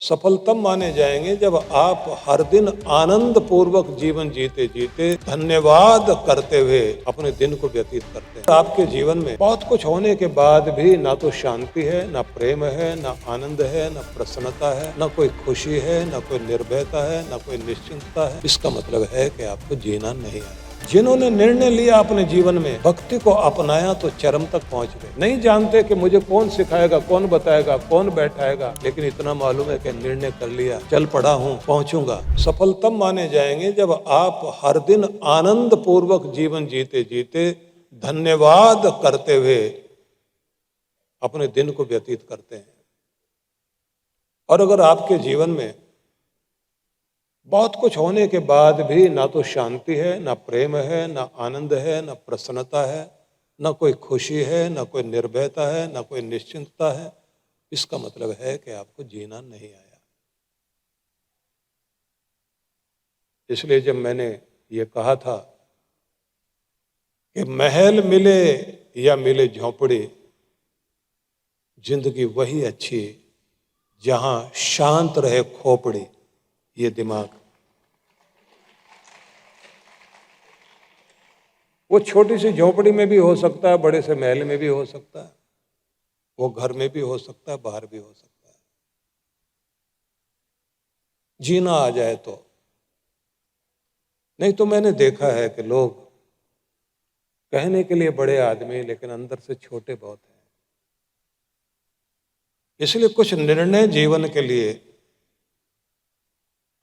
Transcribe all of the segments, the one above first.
सफल तब माने जाएंगे जब आप हर दिन आनंद पूर्वक जीवन जीते जीते धन्यवाद करते हुए अपने दिन को व्यतीत करते हैं। आपके जीवन में बहुत कुछ होने के बाद भी ना तो शांति है, ना प्रेम है, ना आनंद है, ना प्रसन्नता है, ना कोई खुशी है, ना कोई निर्भयता है, ना कोई निश्चिंतता है। इसका मतलब है कि आपको जीना नहीं आया। जिन्होंने निर्णय लिया अपने जीवन में, भक्ति को अपनाया तो चरम तक पहुंच गए। नहीं जानते कि मुझे कौन सिखाएगा, कौन बताएगा, कौन बैठाएगा, लेकिन इतना मालूम है कि निर्णय कर लिया, चल पड़ा हूं, पहुंचूंगा। सफल तब माने जाएंगे जब आप हर दिन आनंद पूर्वक जीवन जीते जीते धन्यवाद करते हुए अपने दिन को व्यतीत करते हैं। और अगर आपके जीवन में बहुत कुछ होने के बाद भी ना तो शांति है, ना प्रेम है, ना आनंद है, ना प्रसन्नता है, ना कोई खुशी है, ना कोई निर्भयता है, ना कोई निश्चिंतता है, इसका मतलब है कि आपको जीना नहीं आया। इसलिए जब मैंने ये कहा था कि महल मिले या मिले झोंपड़ी, जिंदगी वही अच्छी जहां शांत रहे खोपड़ी, ये दिमाग। वो छोटी सी झोपड़ी में भी हो सकता है, बड़े से महल में भी हो सकता है, वो घर में भी हो सकता है, बाहर भी हो सकता है। जीना आ जाए तो। नहीं तो मैंने देखा है कि लोग कहने के लिए बड़े आदमी लेकिन अंदर से छोटे बहुत हैं। इसलिए कुछ निर्णय जीवन के लिए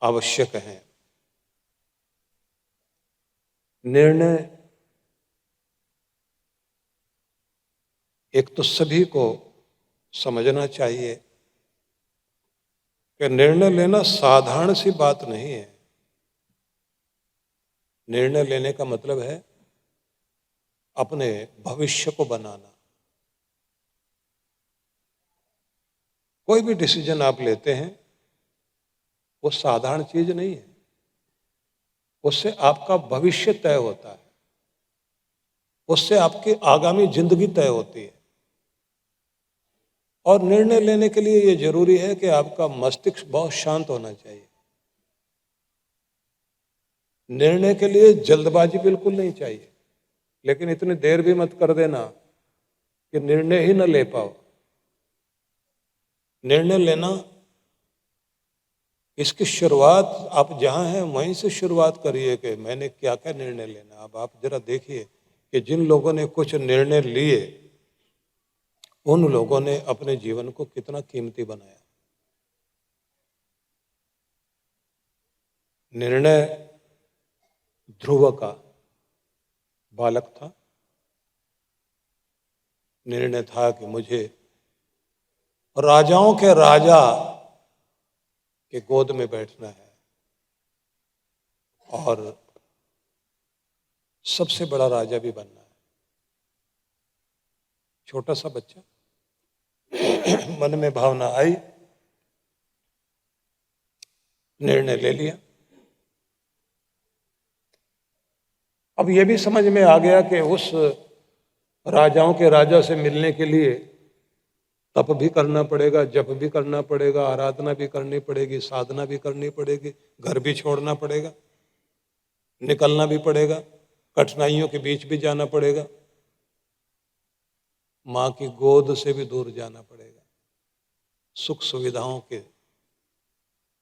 आवश्यक हैं। निर्णय एक तो सभी को समझना चाहिए कि निर्णय लेना साधारण सी बात नहीं है। निर्णय लेने का मतलब है अपने भविष्य को बनाना। कोई भी डिसीजन आप लेते हैं वो साधारण चीज नहीं है, उससे आपका भविष्य तय होता है, उससे आपकी आगामी जिंदगी तय होती है। और निर्णय लेने के लिए यह जरूरी है कि आपका मस्तिष्क बहुत शांत होना चाहिए। निर्णय के लिए जल्दबाजी बिल्कुल नहीं चाहिए, लेकिन इतनी देर भी मत कर देना कि निर्णय ही न ले पाओ। निर्णय लेना, इसकी शुरुआत आप जहां हैं वहीं से शुरुआत करिए कि मैंने क्या क्या निर्णय लेना। अब आप जरा देखिए कि जिन लोगों ने कुछ निर्णय लिए उन लोगों ने अपने जीवन को कितना कीमती बनाया। निर्णय ध्रुव का बालक था। निर्णय था कि मुझे राजाओं के राजा के गोद में बैठना है और सबसे बड़ा राजा भी बनना है। छोटा सा बच्चा, मन में भावना आई, निर्णय ले लिया। अब यह भी समझ में आ गया कि उस राजाओं के राजा से मिलने के लिए तप भी करना पड़ेगा, जप भी करना पड़ेगा, आराधना भी करनी पड़ेगी, साधना भी करनी पड़ेगी, घर भी छोड़ना पड़ेगा, निकलना भी पड़ेगा, कठिनाइयों के बीच भी जाना पड़ेगा, मां की गोद से भी दूर जाना पड़ेगा, सुख सुविधाओं के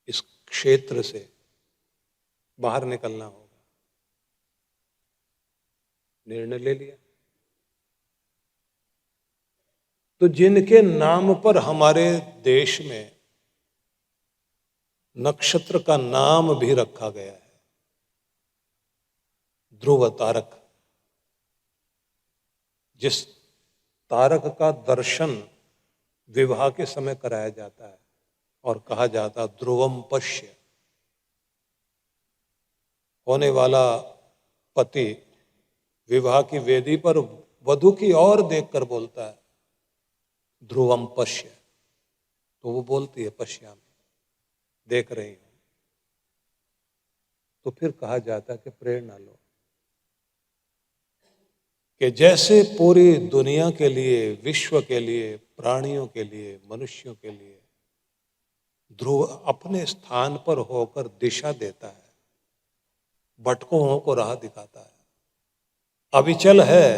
इस क्षेत्र से बाहर निकलना होगा। निर्णय ले लिया। तो जिनके नाम पर हमारे देश में नक्षत्र का नाम भी रखा गया है, ध्रुव तारक, जिस तारक का दर्शन विवाह के समय कराया जाता है और कहा जाता है ध्रुवम पश्य, होने वाला पति विवाह की वेदी पर वधु की ओर देखकर बोलता है ध्रुवम पश्य, तो वो बोलती है पश्यामि, देख रही हूं। तो फिर कहा जाता है कि प्रेरणा लो, कि जैसे पूरी दुनिया के लिए, विश्व के लिए, प्राणियों के लिए, मनुष्यों के लिए ध्रुव अपने स्थान पर होकर दिशा देता है, भटकों को राह दिखाता है, अविचल है,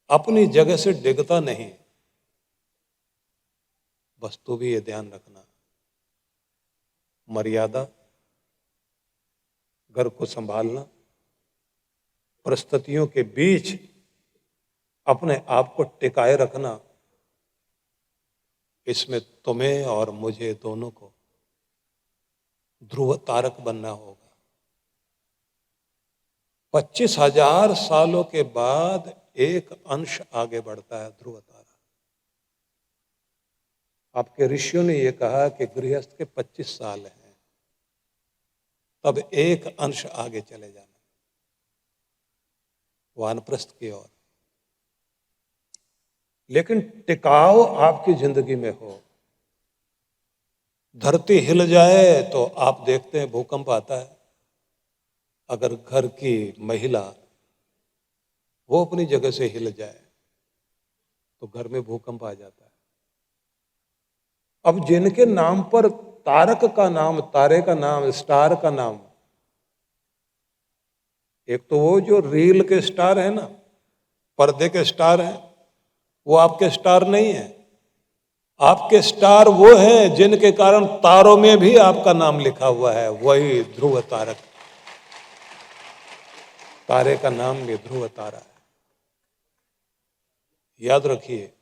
अपनी जगह से डिगता नहीं। बस तू भी ये ध्यान रखना, मर्यादा, घर को संभालना, परिस्थितियों के बीच अपने आप को टिकाए रखना, इसमें तुम्हें और मुझे दोनों को ध्रुव तारक बनना होगा। 25,000 सालों के बाद एक अंश आगे बढ़ता है ध्रुव तारा। आपके ऋषियों ने यह कहा कि गृहस्थ के 25 साल हैं, तब एक अंश आगे चले जाना वानप्रस्थ की ओर। लेकिन टिकाव आपकी जिंदगी में हो। धरती हिल जाए तो आप देखते हैं भूकंप आता है। अगर घर की महिला वो अपनी जगह से हिल जाए तो घर में भूकंप आ जाता है। अब जिनके नाम पर तारक का नाम, तारे का नाम, स्टार का नाम, एक तो वो जो रील के स्टार है ना, पर्दे के स्टार हैं, वो आपके स्टार नहीं है। आपके स्टार वो हैं जिनके कारण तारों में भी आपका नाम लिखा हुआ है, वही ध्रुव तारक। तारे का नाम भी ध्रुव तारा है। याद रखिए,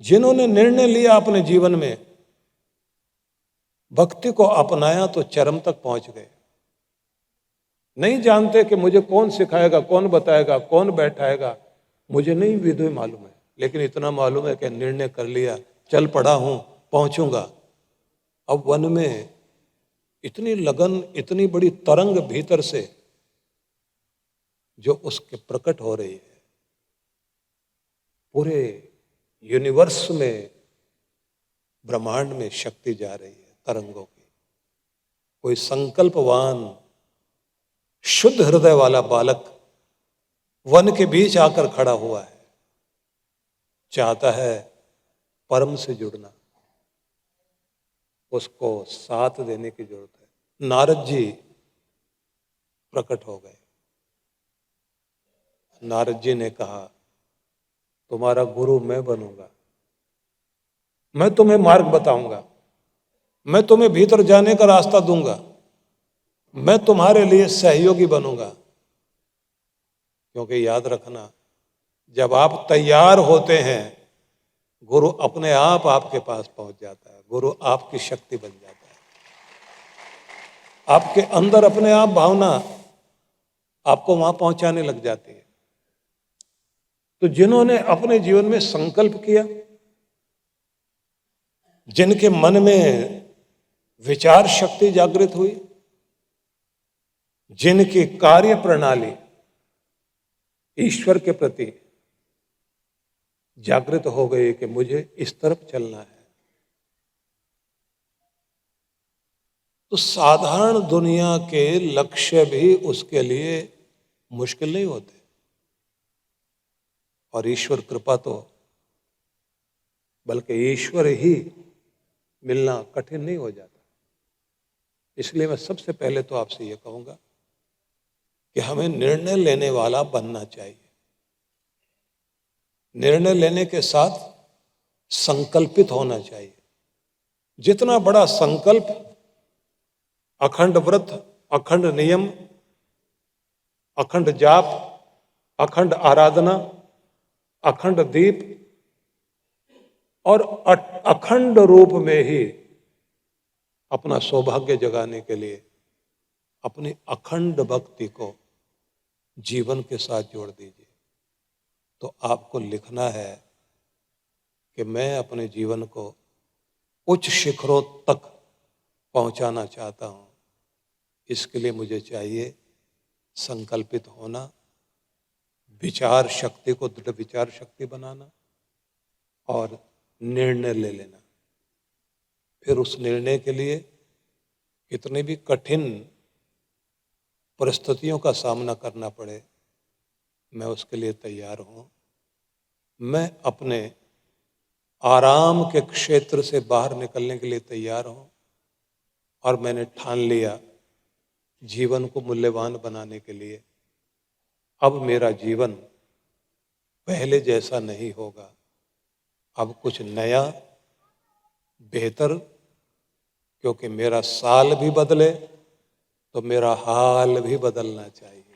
जिन्होंने निर्णय लिया अपने जीवन में, भक्ति को अपनाया तो चरम तक पहुंच गए। नहीं जानते कि मुझे कौन सिखाएगा, कौन बताएगा, कौन बैठाएगा, मुझे नहीं विधि मालूम है, लेकिन इतना मालूम है कि निर्णय कर लिया, चल पड़ा हूं, पहुंचूंगा। अब वन में इतनी लगन, इतनी बड़ी तरंग भीतर से जो उसके प्रकट हो रही है, पूरे यूनिवर्स में, ब्रह्मांड में शक्ति जा रही है तरंगों की। कोई संकल्पवान शुद्ध हृदय वाला बालक वन के बीच आकर खड़ा हुआ है, चाहता है परम से जुड़ना, उसको साथ देने की जरूरत है। नारद जी प्रकट हो गए। नारद जी ने कहा, तुम्हारा गुरु मैं बनूंगा, मैं तुम्हें मार्ग बताऊंगा, मैं तुम्हें भीतर जाने का रास्ता दूंगा, मैं तुम्हारे लिए सहयोगी बनूंगा। क्योंकि याद रखना, जब आप तैयार होते हैं, गुरु अपने आप आपके पास पहुंच जाता है। गुरु आपकी शक्ति बन जाता है। आपके अंदर अपने आप भावना आपको वहां पहुंचाने लग जाती है। तो जिन्होंने अपने जीवन में संकल्प किया, जिनके मन में विचार शक्ति जागृत हुई, जिनकी कार्य प्रणाली ईश्वर के प्रति जागृत हो गई कि मुझे इस तरफ चलना है, तो साधारण दुनिया के लक्ष्य भी उसके लिए मुश्किल नहीं होते। और ईश्वर कृपा तो, बल्कि ईश्वर ही मिलना कठिन नहीं हो जाता। इसलिए मैं सबसे पहले तो आपसे यह कहूंगा कि हमें निर्णय लेने वाला बनना चाहिए। निर्णय लेने के साथ संकल्पित होना चाहिए। जितना बड़ा संकल्प, अखंड व्रत, अखंड नियम, अखंड जाप, अखंड आराधना, अखंड दीप और अखंड रूप में ही अपना सौभाग्य जगाने के लिए अपनी अखंड भक्ति को जीवन के साथ जोड़ दीजिए। तो आपको लिखना है कि मैं अपने जीवन को उच्च शिखरों तक पहुंचाना चाहता हूं। इसके लिए मुझे चाहिए संकल्पित होना, विचार शक्ति को दृढ़ विचार शक्ति बनाना और निर्णय ले लेना। फिर उस निर्णय के लिए कितने भी कठिन परिस्थितियों का सामना करना पड़े, मैं उसके लिए तैयार हूं। मैं अपने आराम के क्षेत्र से बाहर निकलने के लिए तैयार हूं और मैंने ठान लिया जीवन को मूल्यवान बनाने के लिए अब मेरा जीवन पहले जैसा नहीं होगा, अब कुछ नया बेहतर, क्योंकि मेरा साल भी बदले तो मेरा हाल भी बदलना चाहिए।